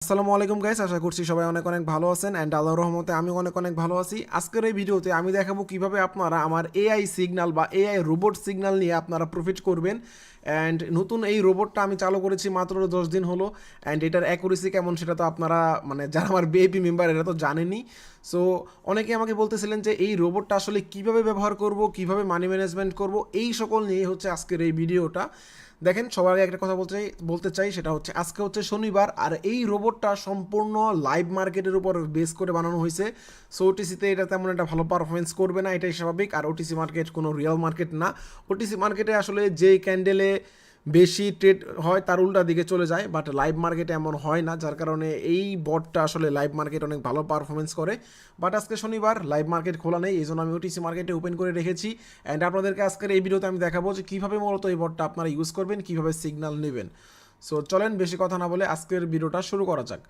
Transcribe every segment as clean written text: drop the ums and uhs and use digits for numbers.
আসসালামু আলাইকুম গাইস, আশা করছি সবাই অনেক অনেক ভালো আছেন অ্যান্ড আল্লাহর রহমতে আমি অনেক অনেক ভালো আছি। আজকের এই ভিডিওতে আমি দেখাবো কিভাবে আপনারা আমার এআই সিগন্যাল বা এআই রোবট সিগন্যাল নিয়ে আপনারা প্রফিট করবেন। অ্যান্ড নতুন এই রোবটটা আমি চালু করেছি মাত্র 10 দিন হলো, অ্যান্ড এটার অ্যাকুরেসি কেমন সেটা তো আপনারা যারা আমার বিআইপি মেম্বার এরা তো জানেনই। সো অনেকে আমাকে বলতেছিলেন যে এই রোবটটা আসলে কিভাবে ব্যবহার করব, কিভাবে মানি ম্যানেজমেন্ট করব, এই সকল নিয়ে হচ্ছে আজকের এই ভিডিওটা। দেখেন, সবার আগে একটা কথা বলতে চাই সেটা হচ্ছে আজকে হচ্ছে শনিবার, আর এই রোবটটা সম্পূর্ণ লাইভ মার্কেটের উপর বেস করে বানানো হয়েছে। সো ওটিসিতে এটা তেমন একটা ভালো পারফরমেন্স করবে না, এটাই স্বাভাবিক। আর ওটিসি মার্কেট কোনো রিয়েল মার্কেট না। ওটিসি মার্কেটে আসলে যেই ক্যান্ডেলে বেশি ট্রেড হয় তার উল্টা দিকে চলে যায়, বাট লাইভ মার্কেটে এমন হয় না, যার কারণে এই বটটা আসলে লাইভ মার্কেট অনেক ভালো পারফরমেন্স করে। বাট আজকে শনিবার, লাইভ মার্কেট খোলা নেই, এই জন্য আমি ওটিসি মার্কেটে ওপেন করে রেখেছি। অ্যান্ড আপনাদেরকে আজকের এই ভিডিওতে আমি দেখাবো যে কীভাবে মূলত এই বটটা আপনারা ইউজ করবেন, কীভাবে সিগন্যাল নেবেন। সো চলেন বেশি কথা না বলে আজকের ভিডিওটা শুরু করা যাক।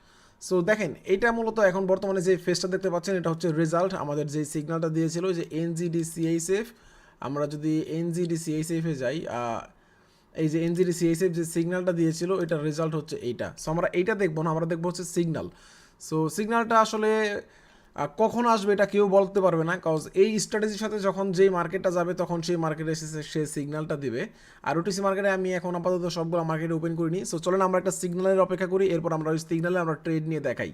সো দেখেন, এটা মূলত এখন বর্তমানে যে ফেসটা দেখতে পাচ্ছেন এটা হচ্ছে রেজাল্ট। আমাদের যে সিগন্যালটা দিয়েছিল যে এনজিডিসিএইচএফ, আমরা যদি এনজিডিসিএইচএফে যাই, এই যে এনজিডিসিএইচএফ যে সিগন্যালটা দিয়েছিল এটার রেজাল্ট হচ্ছে এইটা। সো আমরা এইটা দেখবো না, আমরা দেখবো হচ্ছে সিগন্যাল। সো সিগন্যালটা আসলে কখন আসবে এটা কেউ বলতে পারবে না, কজ এই স্ট্র্যাটেজির সাথে যখন যেই মার্কেটটা যাবে তখন সেই মার্কেটে এসে সে সিগন্যালটা দিবে। আর ওটিসি মার্কেটে আমি এখন আপাতত সবগুলো মার্কেটে ওপেন করিনি। সো চলেন আমরা একটা সিগন্যালের অপেক্ষা করি, এরপর আমরা ওই সিগন্যালে আমরা ট্রেড নিয়ে দেখাই।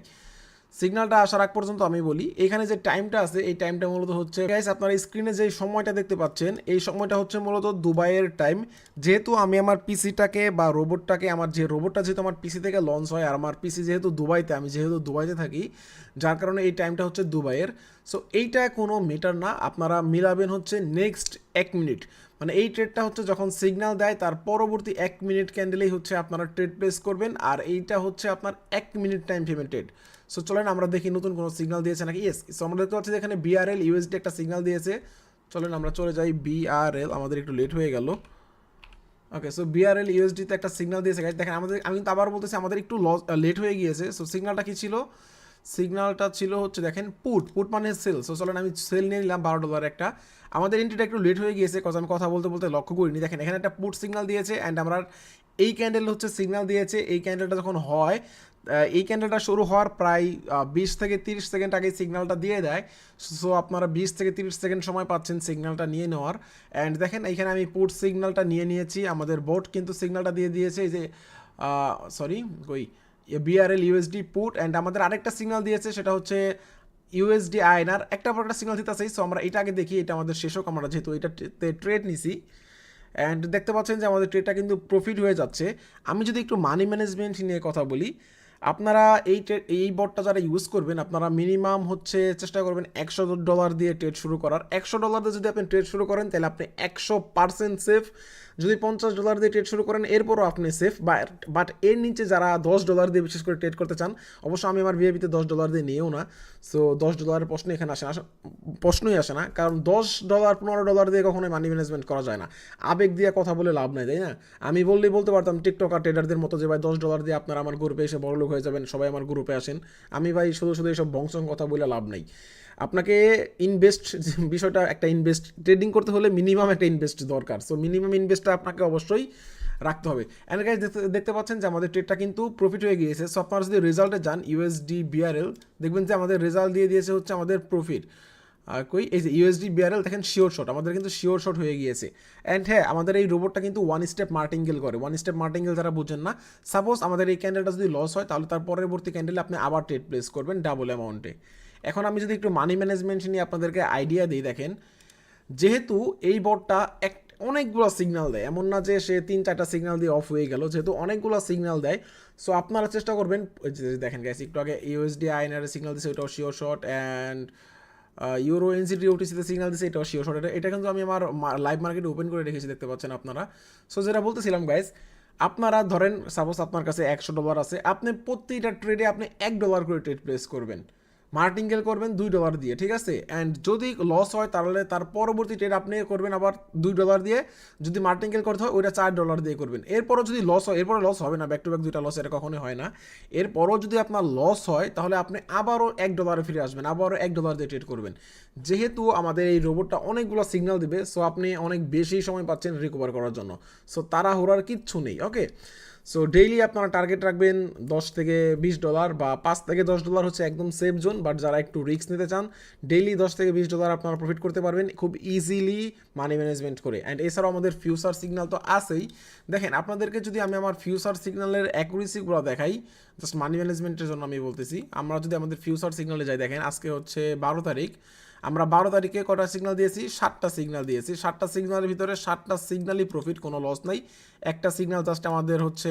সিগন্যালটা আসার আগ পর্যন্ত আমি বলি, এখানে যে টাইমটা আছে এই টাইমটা মূলত হচ্ছে গাইস, আপনারা স্ক্রিনে যে সময়টা দেখতে পাচ্ছেন এই সময়টা হচ্ছে মূলত দুবাইয়ের টাইম। যেহেতু আমি আমার পিসিটাকে বা রোবটটাকে, আমার যে রোবটটা যেহেতু আমার পিসি থেকে লঞ্চ হয়, আর আমার পিসি যেহেতু দুবাইতে, আমি যেহেতু দুবাইতে থাকি, যার কারণে এই টাইমটা হচ্ছে দুবাইয়ের। সো এইটা কোনো মিটার না, আপনারা মিলাবেন হচ্ছে নেক্সট 1 মিনিট। মানে এই ট্রেডটা হচ্ছে যখন সিগন্যাল দেয় তার পরবর্তী 1 মিনিট ক্যান্ডেলেই হচ্ছে আপনারা ট্রেড প্লেস করবেন, আর এইটা হচ্ছে আপনার 1 মিনিট টাইম ফ্রেমের ট্রেড। সো চলেন আমরা দেখি নতুন কোনো সিগন্যাল দিয়েছে নাকি। ইয়েস, সো আমরা দেখতে পাচ্ছি এখানে বিআরএল ইউএসডি একটা সিগন্যাল দিয়েছে। চলেন আমরা চলে যাই বিআরএল, আমাদের একটু লেট হয়ে গেল। ওকে, সো বিআরএল ইউএসডিতে একটা সিগন্যাল দিয়েছে গাইস। দেখেন আমাদের, আমি কিন্তু আবার বলতেছি আমাদের একটু লেট হয়ে গিয়েছে। সো সিগন্যালটা কি ছিল? সিগন্যালটা ছিল হচ্ছে দেখেন পুট মানে সেল। সো চলেন আমি সেল নিয়ে নিলাম $12 একটা। আমাদের এন্ট্রিটা একটু লেট হয়ে গিয়েছে, কজ আমি কথা বলতে বলতে লক্ষ্য করিনি। দেখেন এখানে একটা পুট সিগন্যাল দিয়েছে, অ্যান্ড আমরা এই ক্যান্ডেল হচ্ছে সিগন্যাল দিয়েছে। এই ক্যান্ডেলটা যখন হয়, এই ক্যান্ডেলটা শুরু হওয়ার প্রায় 20 থেকে 30 সেকেন্ড আগে সিগন্যালটা দিয়ে দেয়। সো আপনারা 20 থেকে 30 সেকেন্ড সময় পাচ্ছেন সিগন্যালটা নিয়ে নেওয়ার। অ্যান্ড দেখেন এইখানে আমি পুট সিগন্যালটা নিয়ে নিয়েছি, আমাদের বোট কিন্তু সিগন্যালটা দিয়ে দিয়েছে এই যে সরি কই বিআরএল ইউএসডি পুট। অ্যান্ড আমাদের আরেকটা সিগন্যাল দিয়েছে সেটা হচ্ছে ইউএসডি আইএনআর, একটা পর একটা সিগন্যাল দিতে চাই। সো আমরা এটা আগে দেখি, এটা আমাদের শেষ হোক, আমরা যেহেতু এটাতে ট্রেড নিছি। অ্যান্ড দেখতে পাচ্ছেন যে আমাদের ট্রেডটা কিন্তু প্রফিট হয়ে যাচ্ছে। আমি যদি একটু মানি ম্যানেজমেন্ট নিয়ে কথা বলি, আপনারা এই বটটা যারা ইউজ করবেন আপনারা মিনিমাম হচ্ছে চেষ্টা করবেন $100 দিয়ে ট্রেড শুরু করার। $100 দিয়ে যদি আপনি ট্রেড শুরু করেন তাহলে আপনি 100% সেফ। যদি $50 দিয়ে ট্রেড শুরু করেন এরপরও আপনি সেফ। বাট এর নিচে যারা $10 দিয়ে বিশেষ করে ট্রেড করতে চান, অবশ্য আমি আমার ভিআইপিতে $10 দিয়ে নিয়েও না। সো $10 প্রশ্ন এখানে প্রশ্নই আসে না, কারণ $10 $15 দিয়ে কখনোই মানি ম্যানেজমেন্ট করা যায় না। আবেগ দিয়ে কথা বলে লাভ নাই, তাই না? আমি বললেই বলতে পারতাম টিকটক আর ট্রেডারদের মতো যে ভাই $10 দিয়ে আপনারা আমার গ্রুপে এসে বড়লোক হয়ে যাবেন, সবাই আমার গ্রুপে আসেন। আমি ভাই শুধু শুধু এইসব বংশং কথা বলে লাভ নাই। আপনাকে ইনভেস্ট, বিষয়টা একটা ইনভেস্ট, ট্রেডিং করতে হলে মিনিমাম একটা ইনভেস্ট দরকার। সো মিনিমাম ইনভেস্টটা আপনাকে অবশ্যই রাখতে হবে। অ্যান্ড গাইস দেখতে পাচ্ছেন যে আমাদের ট্রেডটা কিন্তু প্রফিট হয়ে গিয়েছে। সো আপনারা যদি রেজাল্টে যান ইউএসডি বিআরএল, দেখবেন যে আমাদের রেজাল্ট দিয়ে দিয়েছে হচ্ছে আমাদের প্রফিট। আর কই এই যে ইউএসডি বিআরএল দেখেন শিওর শট, আমাদের কিন্তু শিওর শট হয়ে গিয়েছে। অ্যান্ড হ্যাঁ, আমাদের এই রোবটটা কিন্তু ওয়ান স্টেপ মার্টিঙ্গেল করে। ওয়ান স্টেপ মার্টিঙ্গেল যারা বুঝেন না, সাপোজ আমাদের এই ক্যান্ডেলটা যদি লস হয় তাহলে তার পরবর্তী ক্যান্ডেলে আপনি আবার ট্রেড প্লেস করবেন ডাবল অ্যামাউন্টে। এখন আমি যদি একটু মানি ম্যানেজমেন্ট নিয়ে আপনাদেরকে আইডিয়া দিই, দেখেন যেহেতু এই বটটা অনেকগুলো সিগন্যাল দেয়, এমন না যে সে 3-4টা সিগন্যাল দিয়ে অফ হয়ে গেল, যেহেতু অনেকগুলো সিগন্যাল দেয়। সো আপনারা চেষ্টা করবেন, দেখেন গাইস একটু আগে ইউএসডি আইএনআর সিগন্যাল দিচ্ছে, ওটাও শিওর শট। অ্যান্ড ইউরো এনসিটি ওটিসিতে সিগন্যাল দিচ্ছে, এটাও শিওর শট। এটা কিন্তু আমি আমার লাইভ মার্কেটে ওপেন করে রেখেছি, দেখতে পাচ্ছেন আপনারা। সো যেটা বলতেছিলাম গাইস, আপনারা ধরেন সাপোজ আপনার কাছে $100 আছে, আপনি প্রতিটা ট্রেডে আপনি $1 করে ট্রেড প্লেস করবেন, মার্টিঙ্গেল করবেন $2 দিয়ে, ঠিক আছে? অ্যান্ড যদি লস হয় তাহলে তার পরবর্তী ট্রেড আপনি করবেন আবার $2 দিয়ে। যদি মার্টিঙ্গেল করতে হয় ওইটা $4 দিয়ে করবেন। এরপরও যদি লস হয়, এরপরে লস হবে না, ব্যাক টু ব্যাক দুইটা লস, এটা কখনোই হয় না। এরপরও যদি আপনার লস হয় তাহলে আপনি আবারও $1 ফিরে আসবেন, আবারও $1 দিয়ে ট্রেড করবেন। যেহেতু আমাদের এই রোবটটা অনেকগুলো সিগন্যাল দিবে, সো আপনি অনেক বেশি সময় পাচ্ছেন রিকভার করার জন্য। সো তাড়াহুড়ার কিচ্ছু নেই। ওকে, সো ডেইলি আপনারা টার্গেট রাখবেন $10 থেকে $20 বা $5 থেকে $10 হচ্ছে একদম সেফ জোন, বাট যারা একটু রিস্ক নিতে চান ডেইলি $10 থেকে $20 আপনারা প্রফিট করতে পারবেন খুব ইজিলি মানি ম্যানেজমেন্ট করে। অ্যান্ড এছাড়াও আমাদের ফিউচার সিগন্যাল তো আছেই। দেখেন আপনাদেরকে যদি আমি আমার ফিউচার সিগন্যালের অ্যাকুরেসিগুলো দেখাই, জাস্ট মানি ম্যানেজমেন্টের জন্য আমি বলতেছি, আমরা যদি আমাদের ফিউচার সিগন্যালে যাই, দেখেন আজকে হচ্ছে 12 তারিখ, আমরা 12 তারিখে কটা সিগন্যাল দিয়েছি? 7টা সিগন্যাল দিয়েছি। 7টা সিগন্যালের ভিতরে 7টা সিগন্যালই প্রফিট, কোনো লস নাই। একটা সিগন্যাল জাস্ট আমাদের হচ্ছে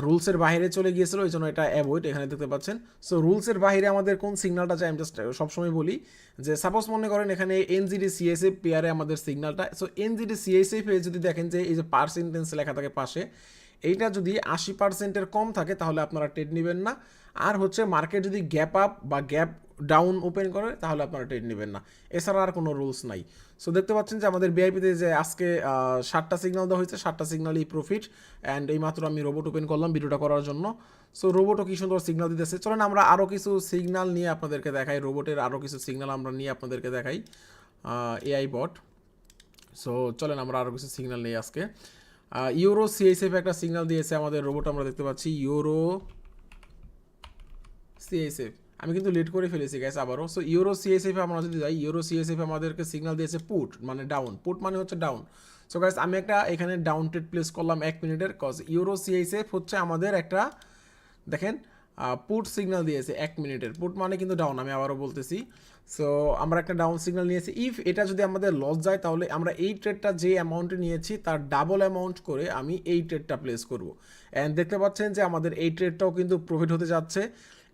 রুলসের বাইরে চলে গিয়েছিল, এই জন্য এটা অ্যাভয়েড, এখানে দেখতে পাচ্ছেন। সো রুলসের বাইরে আমাদের কোন সিগন্যালটা চাই, আমি জাস্ট সবসময় বলি যে সাপোজ মনে করেন এখানে এনজিডি সিএসএফ পেয়ারে আমাদের সিগন্যালটা, সো এনজিডি সিএসএফ এ যদি দেখেন যে এই যে পার্সেন্টেন্স লেখা থাকে পাশে, এইটা যদি 80%-এর কম থাকে তাহলে আপনারা ট্রেড নেবেন না। আর হচ্ছে মার্কেট যদি গ্যাপ আপ বা গ্যাপ ডাউন ওপেন করে তাহলে আপনারা ট্রেড নেবেন না, এছাড়া আর কোনো রুলস নাই। সো দেখতে পাচ্ছেন যে আমাদের বিআইপিতে যে আজকে 7টা সিগন্যাল দেওয়া হয়েছে, 7টা সিগন্যালই প্রফিট। অ্যান্ড এইমাত্র আমি রোবট ওপেন করলাম ভিডিওটা করার জন্য। সো রোবটও কি সুন্দর সিগন্যাল দিতেছে। চলেন আমরা আরও কিছু সিগন্যাল নিয়ে আপনাদেরকে দেখাই, রোবটের আরও কিছু সিগন্যাল আমরা নিয়ে আপনাদেরকে দেখাই, এআই বট। সো চলেন আমরা আরও কিছু সিগন্যাল নিই আজকে। ইউরো সিএসএফ একটা সিগন্যাল দিয়েছে আমাদের রোবট, আমরা দেখতে পাচ্ছি ইউরো সিএসএফ। আমি কিন্তু লেট করে ফেলেছি গ্যাস আবারও। সো ইউরো সিএসএফ আমরা যদি যাই, ইউরো সিএসএফ আমাদেরকে সিগন্যাল দিয়েছে পুট, মানে ডাউন, পুট মানে হচ্ছে ডাউন। সো গ্যাস আমি একটা এখানে ডাউন ট্রেড প্লেস করলাম 1 মিনিটের, কজ ইউরো সিএসএফ হচ্ছে আমাদের একটা, দেখেন পুট সিগন্যাল দিয়েছে 1 মিনিটের, পুট মানে কিন্তু ডাউন, আমি আবারও বলতেছি। সো আমরা একটা ডাউন সিগন্যাল নিয়েছি। ইফ এটা যদি আমাদের লস যায় তাহলে আমরা এই ট্রেডটা যে অ্যামাউন্টে নিয়েছি তার ডাবল অ্যামাউন্ট করে আমি এই ট্রেডটা প্লেস করব। অ্যান্ড দেখতে পাচ্ছেন যে আমাদের এই ট্রেডটাও কিন্তু প্রফিট হতে যাচ্ছে।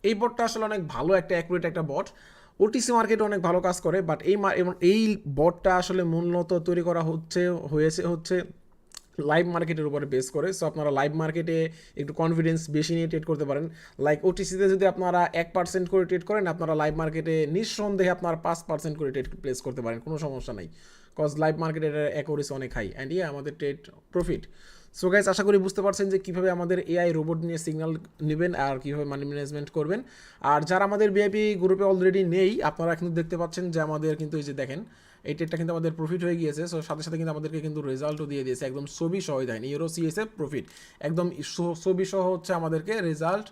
এই বটটা আসলে অনেক ভালো একটা অ্যাকুরেট একটা বট, ওটিসি মার্কেটে অনেক ভালো কাজ করে, বাট এই বটটা আসলে মূলত তৈরি করা হচ্ছে লাইভ মার্কেটের উপরে বেস করে। সো আপনারা লাইভ মার্কেটে একটু কনফিডেন্স বেশি নিয়ে ট্রেড করতে পারেন। লাইক ওটিসিতে যদি আপনারা 1% করে ট্রেড করেন, আপনারা লাইভ মার্কেটে নিঃসন্দেহে আপনারা 5% করে ট্রেড প্লেস করতে পারেন, কোনো সমস্যা নাই, কজ লাইভ মার্কেটের অ্যাকুরেসি অনেক হাই। অ্যান্ড আমাদের ট্রেড প্রফিট। সো গাইস আশা করি বুঝতে পারছেন যে কীভাবে আমাদের এআই রোবট নিয়ে সিগন্যাল নেবেন আর কীভাবে মানি ম্যানেজমেন্ট করবেন। আর যারা আমাদের ভিআইপি গ্রুপে অলরেডি নেই, আপনারা কিন্তু দেখতে পাচ্ছেন যে আমাদের কিন্তু এই যে দেখেন এই ট্রেডটা কিন্তু আমাদের প্রফিট হয়ে গিয়েছে। সো সাথে সাথে কিন্তু আমাদেরকে কিন্তু রেজাল্টও দিয়ে দিয়েছে, একদম ছবি সহ দেন ইউরো সিএসএফ প্রফিট, একদম ছবি সহ হচ্ছে আমাদেরকে রেজাল্ট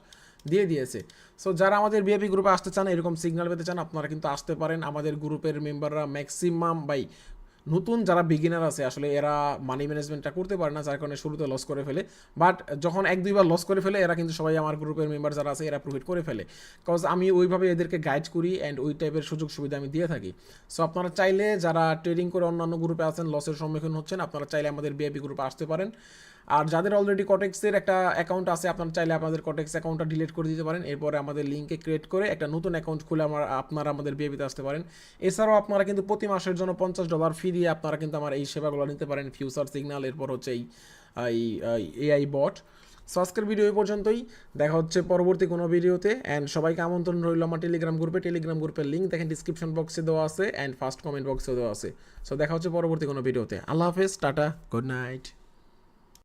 দিয়ে দিয়েছে। সো যারা আমাদের ভিআইপি গ্রুপে আসতে চান, এরকম সিগন্যাল পেতে চান, আপনারা কিন্তু আসতে পারেন। আমাদের গ্রুপের মেম্বাররা ম্যাক্সিমাম নতুন যারা বিগিনার আছে আসলে এরা মানি ম্যানেজমেন্টটা করতে পারে না, যার কারণে শুরুতে লস করে ফেলে, বাট যখন 1-2 বার লস করে ফেলে এরা কিন্তু সবাই আমার গ্রুপের মেম্বার যারা আছে এরা প্রফিট করে ফেলে, কজ আমি ওইভাবে এদেরকে গাইড করি অ্যান্ড ওই টাইপের সুযোগ সুবিধা আমি দিয়ে থাকি। সো আপনারা চাইলে যারা ট্রেডিং করে অন্যান্য গ্রুপে আছেন, লসের সম্মুখীন হচ্ছেন, আপনারা চাইলে আমাদের ভিআইপি গ্রুপে আসতে পারেন। আর যাদের অলরেডি কটেক্সের একটা অ্যাকাউন্ট আছে, আপনারা চাইলে আপনাদের কটেক্স অ্যাকাউন্টটা ডিলিট করে দিতে পারেন, এরপরে আমাদের লিঙ্কে ক্রিয়েট করে একটা নতুন অ্যাকাউন্ট খুলে আপনারা আমাদের ভিআইপিতে আসতে পারেন। এছাড়াও আপনারা কিন্তু প্রতি মাসের জন্য $50 ফি দিয়ে আপনারা কিন্তু আমার এই সেবাগুলো নিতে পারেন, ফিউচার সিগন্যাল, এরপর হচ্ছে এই এআই বট। সো আজকের ভিডিও এই পর্যন্তই, দেখা হচ্ছে পরবর্তী কোনো ভিডিওতে। অ্যান্ড সবাইকে আমন্ত্রণ রইল আমার টেলিগ্রাম গ্রুপের লিঙ্ক দেখেন ডিসক্রিপশন বক্সে দেওয়া আছে অ্যান্ড ফার্স্ট কমেন্ট বক্সে দেওয়া আছে। সো দেখা হচ্ছে পরবর্তী কোনো ভিডিওতে। আল্লাহ হাফেজ, টাটা, গুড নাইট।